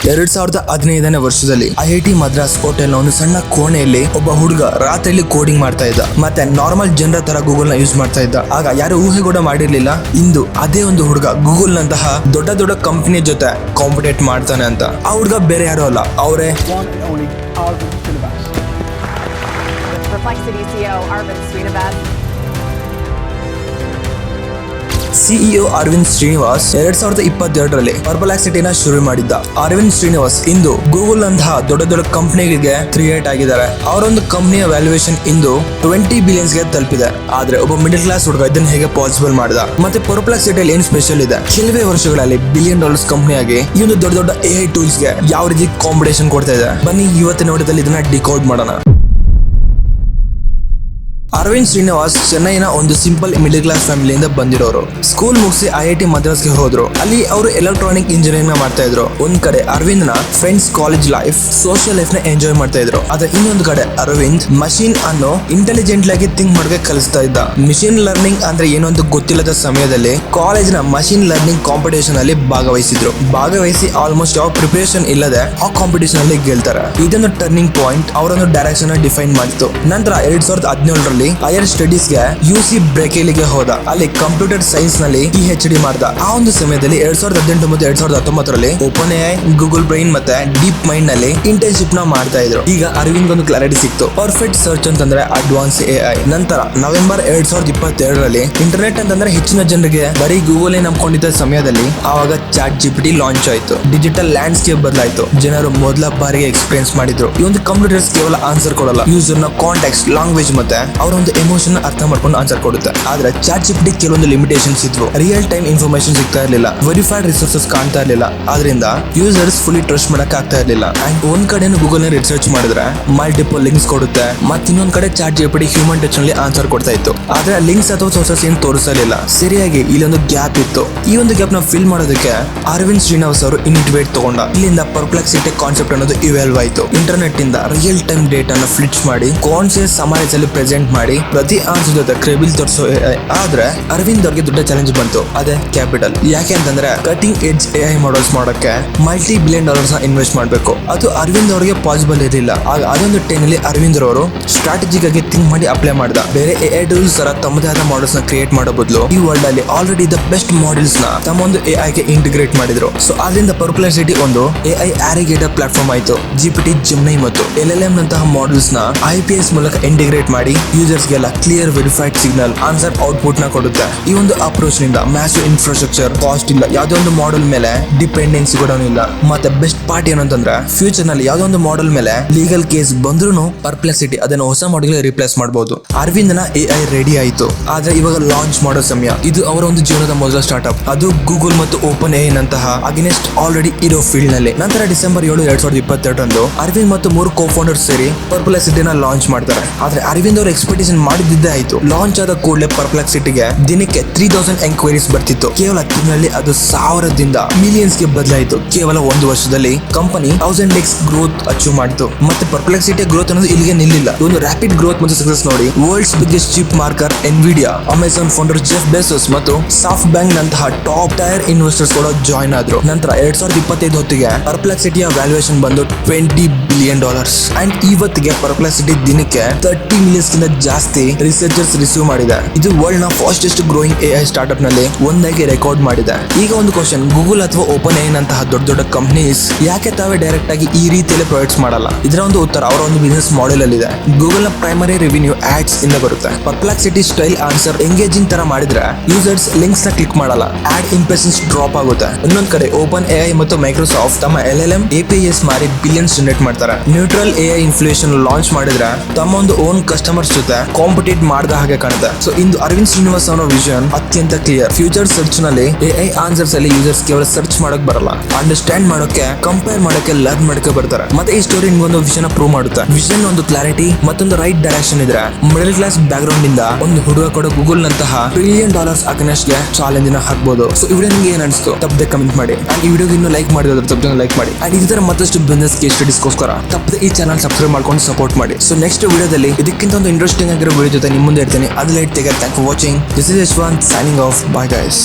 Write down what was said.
2015ನೇ ವರ್ಷದಲ್ಲಿ IIT Madras hotel ನ ಒಂದು ಸಣ್ಣ ಕೋಣೆಯಲ್ಲಿ ಒಬ್ಬ ಹುಡುಗ ರಾತ್ರಿಯಲ್ಲಿ ಕೋಡಿಂಗ್ ಮಾಡ್ತಾ ಇದ್ದ. ಮತ್ತೆ ನಾರ್ಮಲ್ ಜನರ ತರ ಗೂಗಲ್ ನ ಯೂಸ್ ಮಾಡ್ತಾ ಇದ್ದ. ಆಗ ಯಾರು ಊಹೆ ಕೂಡ ಮಾಡಿರ್ಲಿಲ್ಲ ಇಂದು ಅದೇ ಒಂದು ಹುಡುಗ ಗೂಗಲ್ ನಂತಹ ದೊಡ್ಡ ದೊಡ್ಡ ಕಂಪನಿ ಜೊತೆ ಕಾಂಪಿಟೇಟ್ ಮಾಡ್ತಾನೆ ಅಂತ. ಆ ಹುಡುಗ ಬೇರೆ ಯಾರು ಅಲ್ಲ, ಅವರೇ CEO ಅರವಿಂದ್ ಶ್ರೀನಿವಾಸ್ 2022ರಲ್ಲಿ ಪರ್ಪ್ಲೆಕ್ಸಿಟಿ ನ ಶುರು ಮಾಡಿದ್ದ. ಅರವಿಂದ್ ಶ್ರೀನಿವಾಸ್ ಇಂದು ಗೂಗಲ್ ನಂತಹ ದೊಡ್ಡ ದೊಡ್ಡ ಕಂಪನಿಗಳಿಗೆ ಕ್ರಿಯೇಟ್ ಆಗಿದ್ದಾರೆ. ಅವರೊಂದು ಕಂಪನಿಯ ವ್ಯಾಲ್ಯೂಯೇಷನ್ ಇಂದು 20 ಬಿಲಿಯನ್ಸ್ ಗೆ ತಲುಪಿದೆ. ಆದ್ರೆ ಒಬ್ಬ ಮಿಡಲ್ ಕ್ಲಾಸ್ ಹುಡುಗ ಇದನ್ನ ಹೇಗೆ ಪಾಸಿಬಲ್ ಮಾಡಿದ? ಮತ್ತೆ ಪರ್ಪ್ಲೆಕ್ಸಿಟಿಯಲ್ಲಿ ಏನ್ ಸ್ಪೆಷಲ್ ಇದೆ? ಕೆಲವೇ ವರ್ಷಗಳಲ್ಲಿ $1 ಬಿಲಿಯನ್ ಕಂಪನಿಯಾಗಿ ಈ ಒಂದು ದೊಡ್ಡ ದೊಡ್ಡ AI ಟೂಲ್ಸ್ ಗೆ ಯಾವ ರೀತಿ ಕಾಂಪಿಟೇಷನ್ ಕೊಡ್ತಾ ಇದೆ, ಬನ್ನಿ ಇವತ್ತಿನ ವಿಡಿಯೋದಲ್ಲಿ ಇದನ್ನ ಡಿಕೋಡ್ ಮಾಡೋಣ. ಅರವಿಂದ್ ಶ್ರೀನಿವಾಸ್ ಚೆನ್ನೈನ ಒಂದು ಸಿಂಪಲ್ ಮಿಡಲ್ ಕ್ಲಾಸ್ ಫ್ಯಾಮಿಲಿಯಿಂದ ಬಂದಿರೋರು. ಸ್ಕೂಲ್ ಮುಗಿಸಿ IIT ಮದ್ರಾಸ್ಗೆ ಹೋದ್ರು. ಅಲ್ಲಿ ಅವರು ಎಲೆಕ್ಟ್ರಾನಿಕ್ ಇಂಜಿನಿಯರಿಂಗ್ ಮಾಡ್ತಾ ಇದ್ರು. ಒಂದ್ ಕಡೆ ಅರವಿಂದ್ ನ friends college life, social life ನ ಎಂಜಾಯ್ ಮಾಡ್ತಾ ಇದ್ರು. ಆದ್ರೆ ಇನ್ನೊಂದು ಕಡೆ ಅರವಿಂದ್ ಮಷೀನ್ ಅನ್ನು ಇಂಟೆಲಿಜೆಂಟ್ ಆಗಿ ಥಿಂಕ್ ಮಾಡೋಕೆ ಕಲಿಸ್ತಾ ಇದ್ದ. ಮಿಷಿನ್ ಲರ್ನಿಂಗ್ ಅಂದ್ರೆ ಏನು ಅಂತ ಗೊತ್ತಿಲ್ಲದ ಸಮಯದಲ್ಲಿ ಕಾಲೇಜ್ ನ ಮಷೀನ್ ಲರ್ನಿಂಗ್ ಕಾಂಪಿಟೇಷನ್ ಅಲ್ಲಿ ಭಾಗವಹಿಸಿ ಆಲ್ಮೋಸ್ಟ್ ಯಾವ ಪ್ರಿಪರೇಷನ್ ಇಲ್ಲದೆ ಆ ಕಾಂಪಿಟೇಷನ್ ಅಲ್ಲಿ ಗೆಲ್ತಾರೆ. ಇದೊಂದು ಟರ್ನಿಂಗ್ ಪಾಯಿಂಟ್ ಅವರೊಂದು ಡೈರೆಕ್ಷನ್ ಡಿಫೈನ್ ಮಾಡಿತು. ನಂತರ 2017ರಲ್ಲಿ ಹೈಯರ್ ಸ್ಟಡೀಸ್ ಗೆ UC ಬ್ರೇಕೇಲಿಗೆ ಹೋದ. ಅಲ್ಲಿ ಕಂಪ್ಯೂಟರ್ ಸೈನ್ಸ್ ನಲ್ಲಿ PhD ಮಾಡ್ದ. ಆ ಒಂದು ಸಮಯದಲ್ಲಿ 2018 ಮತ್ತು 2019ರಲ್ಲಿ ಓಪನ್ AI, ಗೂಗಲ್ ಬ್ರೈನ್ ಮತ್ತೆ ಡೀಪ್ ಮೈಂಡ್ ನಲ್ಲಿ ಇಂಟರ್ನ್ಶಿಪ್ ನ ಮಾಡ್ತಾ ಇದ್ರು. ಈಗ ಅರವಿಂದ್ ಒಂದು ಕ್ಲಾರಿಟಿ ಸಿಕ್ತು. ಪರ್ಫೆಕ್ಟ್ ಸರ್ಚ್ ಅಂತಂದ್ರೆ ಅಡ್ವಾನ್ಸ್ AI. ನಂತರ ನವೆಂಬರ್ 2022ರಲ್ಲಿ ಇಂಟರ್ನೆಟ್ ಅಂತಂದ್ರೆ ಹೆಚ್ಚಿನ ಜನರಿಗೆ ಬರೀ ಗೂಗಲ್ ನಂಬ್ಕೊಂಡಿದ್ದ ಸಮಯದಲ್ಲಿ ಆವಾಗ ChatGPT ಲಾಂಚ್ ಆಯ್ತು. ಡಿಜಿಟಲ್ ಲ್ಯಾಂಡ್ಸ್ಕೇಪ್ ಬದಲಾಯ್ತು. ಜನರು ಮೊದಲ ಬಾರಿಗೆ ಎಕ್ಸ್ಪೀರಿಯನ್ಸ್ ಮಾಡಿದ್ರು. ಈ ಒಂದು ಕಂಪ್ಯೂಟರ್ಸ್ ಕೇವಲ ಆನ್ಸರ್ ಕೊಡಲ್ಲ, ಯೂಸರ್ ನ ಕಾಂಟೆಕ್ಸ್ಟ್, ಲ್ಯಾಂಗ್ವೇಜ್ ಮತ್ತೆ ಅವರ ಒಂದು ಎಮೋಷನ್ ಅರ್ಥ ಮಾಡ್ಕೊಂಡು ಆನ್ಸರ್ ಕೊಡುತ್ತೆ. ಆದ್ರೆ ChatGPT ಕೆಲವೊಂದು ಲಿಮಿಟೇಷನ್ಸ್ ಇದ್ವು. ರಿಯಲ್ ಟೈಮ್ ಇನ್ಫಾರ್ಮೇಶನ್ ಸಿಗ್ತಾ ಇರಲಿಲ್ಲ, ವೆರಿಫೈಡ್ ರಿಸೋರ್ಸಸ್ ಕಾಣ್ತಾ ಇರಲಿಲ್ಲ. ಆದ್ರಿಂದ ಯೂಸರ್ಸ್ ಫುಲ್ಲಿ ಟ್ರಸ್ಟ್ ಮಾಡಕ್ ಆಗ್ತಾ ಇರಲಿಲ್ಲ. ಅಂಡ್ ಒಂದ್ ಕಡೆ ಗೂಗಲ್ ನ ರಿಸರ್ಚ್ ಮಾಡಿದ್ರೆ ಮಲ್ಟಿಪಲ್ ಲಿಂಕ್ಸ್ ಕೊಡುತ್ತೆ, ಮತ್ತೆ ಇನ್ನೊಂದ್ ಕಡೆ ChatGPT ಹ್ಯೂಮನ್ ಟಚ್ ನಲ್ಲಿ ಆನ್ಸರ್ ಕೊಡ್ತಾ ಇತ್ತು. ಆದ್ರೆ ಲಿಂಕ್ಸ್ ಅಥವಾ ಸೋರ್ಸಸ್ ಏನ್ ತೋರಿಸಲಿಲ್ಲ. ಸರಿಯಾಗಿ ಇಲ್ಲೊಂದು ಗ್ಯಾಪ್ ಇತ್ತು. ಈ ಒಂದು ಗ್ಯಾಪ್ ನ ಫಿಲ್ ಮಾಡೋದಕ್ಕೆ ಅರವಿಂದ್ ಶ್ರೀನಿವಾಸ್ ಅವರು ಇನಿಟಿವೇಟ್ ತಗೊಂಡ. ಇಲ್ಲಿಂದ ಪರ್ಪ್ಲೆಕ್ಸಿಟಿ ಕಾನ್ಸೆಪ್ಟ್ ಅನ್ನೋದು ಇವಾಲ್ವ್ ಆಯ್ತು. ಇಂಟರ್ನೆಟ್ ಇಂದ ರಿಯಲ್ ಟೈಮ್ ಡೇಟಾನ ಫ್ಲಿಚ್ ಮಾಡಿ ಕಾನ್ಶಿಯಸ್ ಸಮಾಜ್ ಅಲ್ಲಿ ಪ್ರೆಸೆಂಟ್ ಮಾಡಿ ಪ್ರತಿ ಆನ್ಸರ್ ಜೊತೆ ಕ್ರೆಡಿಬಲ್ ತೋರಿಸೋ AI. ಆದ್ರೆ ಅರವಿಂದ್ ಅವ್ರಿಗೆ ದೊಡ್ಡ ಚಾಲೆಂಜ್ ಬಂತು, ಅದೇ ಕ್ಯಾಪಿಟಲ್. ಯಾಕೆ ಅಂತಂದ್ರೆ ಕಟಿಂಗ್ ಎಡ್ಜ್ AI ಮಾಡಲ್ಸ್ ಮಾಡೋಕೆ $multi billion ನ ಇನ್ವೆಸ್ಟ್ ಮಾಡಬೇಕು. ಅದು ಅರವಿಂದ್ ಅವರಿಗೆ ಪಾಸಿಬಲ್ ಇರಲಿಲ್ಲ. ಆಗ ಅದೊಂದು ಟೈನಲ್ಲಿ ಅರವಿಂದ್ ಅವರು ಸ್ಟ್ರಾಟಜಿಕ್ ಆಗಿ ಥಿಂಕ್ ಮಾಡಿ ಅಪ್ಲೈ ಮಾಡ್ದ. ಬೇರೆ AI ಟೂಲ್ಸ್ ತರ ತಮ್ಮದೇ ಆದ ಮಾಡಲ್ಸ್ ನ ಕ್ರಿಯೇಟ್ ಮಾಡೋ ಬದಲು ಈ ವರ್ಲ್ಡ್ ಅಲ್ಲಿ ಆಲ್ರೆಡಿ ದ ಬೆಸ್ಟ್ ಮಾಡೆಲ್ಸ್ ನ ತಮ್ಮ ಒಂದು AI ಗೆ ಇಂಟಿಗ್ರೇಟ್ ಮಾಡಿದ್ರು. ಸೊ ಅದರಿಂದ ಪರ್ಪ್ಲೆಕ್ಸಿಟಿ ಒಂದು AI ಅಗ್ರಿಗೇಟರ್ ಪ್ಲಾಟ್ಫಾರ್ಮ್ ಆಯ್ತು. GPT, Gemini ಮತ್ತು LLM ನಂತಹ ಮಾಡೆಲ್ಸ್ ನ IPS ಮೂಲಕ ಇಂಟಿಗ್ರೇಟ್ ಮಾಡಿ ಯೂಸರ್ಸ್ ಗೆಲ್ಲ clear verified signal answer output ನ ಕೊಡುತ್ತೆ. ಈ ಒಂದು ಅಪ್ರೋಚ್ ನಿಂದ ಮ್ಯಾಸಿವ್ ಇನ್ಫ್ರಾಸ್ಟ್ರಕ್ಚರ್ ಕಾಸ್ಟ್ ಇಲ್ಲ, ಯಾವುದೋ ಒಂದು ಮಾಡೆಲ್ ಮೇಲೆ ಡಿಪೆಂಡೆನ್ಸಿ ಕೂಡ ಇಲ್ಲ. ಮತ್ತೆ ಬೆಸ್ಟ್ ಪಾರ್ಟ್ ಏನಂತಂದ್ರೆ ಫ್ಯೂಚರ್ ನಲ್ಲಿ ಯಾವುದೋ ಒಂದು ಮಾಡೆಲ್ ಮೇಲೆ ಲೀಗಲ್ ಕೇಸ್ ಬಂದ್ರೂ ಪರ್ಪ್ಲೆಕ್ಸಿಟಿ ಅದನ್ನ ಹೊಸ ಮಾಡೆಲ್ ರಿಪ್ಲೇಸ್ ಮಾಡಬಹುದು. ಅರವಿಂದ್ ನ AI ರೆಡಿ ಆಯ್ತು. ಆದ್ರೆ ಇವಾಗ ಲಾಂಚ್ ಮಾಡೋ ಸಮಯ. ಇದು ಅವರ ಒಂದು ಜೀವನದ ಮೊದಲ ಸ್ಟಾರ್ಟ್ಅಪ್. ಅದು ಗೂಗಲ್ ಮತ್ತು ಓಪನ್ AI ನಂತಹ ಅಗೇನೆಸ್ಟ್ ಆಲ್ರೆಡಿ ಇರೋ ಫೀಲ್ಡ್ ನಲ್ಲಿ. ನಂತರ ಡಿಸೆಂಬರ್ 7, 2022ರಂದು ಅರವಿಂದ್ ಮತ್ತು 3 ಕೋ-ಫೌಂಡರ್ಸ್ ಸೇರಿ ಪರ್ಪ್ಲೆಕ್ಸಿಟಿನ ಲಾಂಚ್ ಮಾಡ್ತಾರೆ. ಆದ್ರೆ ಅರವಿಂದ್ ಅವರು ಎಕ್ಸ್ಪೆಕ್ಟೇಷನ್ ಮಾಡಿದ್ದೇ ಆಯ್ತು. ಲಾಂಚ್ ಆದ ಕೂಡಲೇ ಪರ್ಪ್ಲೆಕ್ಸಿಟಿಗೆ ದಿನಕ್ಕೆ 3000 ಎಂಕ್ವೈರೀಸ್ ಬರ್ತಿತ್ತು. ಕೇವಲ ತಿಂಗಳಲ್ಲಿ ಅದು 1000ದಿಂದ ಮಿಲಿಯನ್ಸ್ ಗೆ ಬದಲಾಯಿತು. ಕೇವಲ ಒಂದು ವರ್ಷದಲ್ಲಿ ಕಂಪನಿ 1000x ಗ್ರೋತ್ ಅಚೀವ್ ಮಾಡಿತು. ಮತ್ತೆ ಪರ್ಪ್ಲೆಕ್ಸಿಟಿ ಗ್ರೋತ್ ಅನ್ನೋದು ಇಲ್ಲಿಗೆ ನಿಲ್ಲಿಲ್ಲ. ಒಂದು ರ್ಯಾಪಿಡ್ ಗ್ರೋತ್ ಮತ್ತು ಸಕ್ಸಸ್ ನೋಡಿ world's biggest chip marker Nvidia, Amazon founder Jeff Bezos ಮತ್ತು ಸಾಫ್ಟ್ ಬ್ಯಾಂಕ್ ನಂತಹ ಟಾಪ್ ಟೈರ್ ಇನ್ವೆಸ್ಟರ್ಸ್ ಕೂಡ ಜಾಯ್ನ್ ಆದ್ರು. ನಂತರ 2025 ಹೊತ್ತಿಗೆ ಪರ್ಪ್ಲೆಕ್ಸಿಟಿಯ ವ್ಯಾಲ್ಯೂಯೇಷನ್ ಬಂದು $20 ಬಿಲಿಯನ್. ಅಂಡ್ ಇವತ್ತಿಗೆ ಪರ್ಪ್ಲೆಕ್ಸಿಟಿ ದಿನಕ್ಕೆ 30 ಮಿಲಿಯನ್ಸ್ ಗಿಂತ ಜಾಸ್ತಿ ರಿಸರ್ಚರ್ಸ್ ರಿಸೀವ್ ಮಾಡಿದೆ. ಇದು ವರ್ಲ್ಡ್ ನ ಫಾಸ್ಟೆಸ್ಟ್ ಗ್ರೋಯಿಂಗ್ AI ಸ್ಟಾರ್ಟ್ಅಪ್ ನಲ್ಲಿ ಒಂದಾಗಿ ರೆಕಾರ್ಡ್ ಮಾಡಿದೆ. ಈಗ ಒಂದು ಕ್ವಶನ್, ಗೂಗಲ್ ಅಥವಾ ಓಪನ್ AI ನಂತಹ ದೊಡ್ಡ ದೊಡ್ಡ ಕಂಪನೀಸ್ ಯಾಕೆ ತಾವೇ ಡೈರೆಕ್ಟ್ ಆಗಿ ಈ ರೀತಿಯಲ್ಲಿ ಪ್ರೊವೈಡ್ಸ್ ಮಾಡಲ್ಲ? ಇದರ ಒಂದು ಉತ್ತರ ಅವರ ಒಂದು ಬಿಸಿನೆಸ್ ಮಾಡೆಲ್ ಅಲ್ಲಿ ಇದೆ. ಗೂಗಲ್ ನ ಪ್ರೈಮರಿ ರೆವಿನ್ಯೂ ಆಡ್ಸ್ ಇಂದ ಬರುತ್ತೆ. ಪರ್ಪ್ಲೆಕ್ಸಿಟಿ ಸ್ಟೈಲ್ ಆನ್ಸರ್ ಎಂಗೇಜಿಂಗ್ ತರ ಮಾಡಿದ್ರೆ ಯೂಸರ್ಸ್ ಲಿಂಕ್ಸ್ ನ ಕ್ಲಿಕ್ ಮಾಡಲ್ಲ, ಆಡ್ ಇಂಪ್ರೆಷನ್ಸ್ ಡ್ರಾಪ್ ಆಗುತ್ತೆ. ಇನ್ನೊಂದ್ ಕಡೆ ಓಪನ್ AI ಮತ್ತು ಮೈಕ್ರೋಸಾಫ್ಟ್ ತಮ್ಮ LLM APIs ಮಾರಿ ಬಿಲಿಯನ್ಸ್ ಜನರೇಟ್ ಮಾಡ್ತಾರೆ. ನ್ಯೂಟ್ರಲ್ AI ಇನ್ಫ್ಲೇಷನ್ ಲಾಂಚ್ ಮಾಡಿದ್ರೆ ತಮ್ಮ ಒಂದು ಓನ್ ಕಸ್ಟಮರ್ಸ್ ಜೊತೆ ಕಾಂಪಿಟೇಟ್ ಮಾಡಿದ ಹಾಗೆ ಕಾಣುತ್ತೆ. ಸೊ ಇಂದು ಅರವಿಂದ್ ಶ್ರೀನಿವಾಸ್ ಅವರ ವಿಷನ್ ಅತ್ಯಂತ ಕ್ಲಿಯರ್. ಫ್ಯೂಚರ್ ಸರ್ಚ್ ನಲ್ಲಿ AI ಆನ್ಸರ್ಸ್ ಅಲ್ಲಿ ಯೂಸರ್ಸ್ ಕೇವಲ ಸರ್ಚ್ ಮಾಡಕ್ ಬರಲ್ಲ, ಅಂಡರ್ಸ್ಟ್ಯಾಂಡ್ ಮಾಡೋಕೆ, ಕಂಪೇರ್ ಮಾಡೋಕೆ, ಲರ್ನ್ ಮಾಡೋಕೆ ಬರ್ತಾರೆ. ಮತ್ತೆ ಈ ಸ್ಟೋರಿ ನಿಮ್ಗೊಂದು ವಿಷನ್ ಪ್ರೂವ್ ಮಾಡುತ್ತೆ. ವಿಷನ್ ಒಂದು ಕ್ಲಾರಿಟಿ ಮತ್ತೊಂದು ರೈಟ್ ಡೈರೆಕ್ಷನ್ ಇದ್ರೆ ಮಿಡಲ್ ಕ್ಲಾಸ್ ಬ್ಯಾಕ್ ಗ್ರೌಂಡ್ ಇಂದ ಒಂದು ಹುಡುಗ ಕೂಡ ಗೂಗಲ್ ನಂತಹ $1 ಬಿಲಿಯನ್ ಅಗೇನೆಸ್ಟ್ ಗೆ ಚಾಲೆಂಜ್ ನ ಹಾಕಬಹುದು. ಸೊ ಈ ವಿಡಿಯೋ ನಿಮಗೆ ಏನ್ ಅನಿಸ್ತು ತಪ್ಪದೆ ಕಮೆಂಟ್ ಮಾಡಿ. ಅಂಡ್ ಈ ವಿಡಿಯೋಗೆ ಇನ್ನೂ ಲೈಕ್ ಮಾಡಿದ್ರೆ ತಪ್ಪದೆ ಲೈಕ್ ಮಾಡಿ. ಅಂಡ್ ಇದೇ ತರ ಮತ್ತಷ್ಟು ಬಿಸಿನೆಸ್ ಕೇಸ್ ಸ್ಟಡೀಸ್ಗೋಸ್ಕರ ತಪ್ಪದೆ ಈ ಚಾನಲ್ ಸಬ್ಸ್ಕ್ರೈಬ್ ಮಾಡ್ಕೊಂಡು ಸಪೋರ್ಟ್ ಮಾಡಿ. ಸೊ ನೆಕ್ಸ್ಟ್ ವಿಡಿಯೋದಲ್ಲಿ ಇದಕ್ಕಿಂತ ಒಂದು ಇಂಟ್ರೆಸ್ಟಿಂಗ್ ಆಗಿರೋ ವಿಡಿಯೋ ಜೊತೆ ನಿಮ್ಮ ಮುಂದೆ ಇರ್ತೀನಿ. ಅದೆಲ್ಲ ಇರ್ತೀಗ. Thank for watching. This is Yashwant signing off. Bye guys.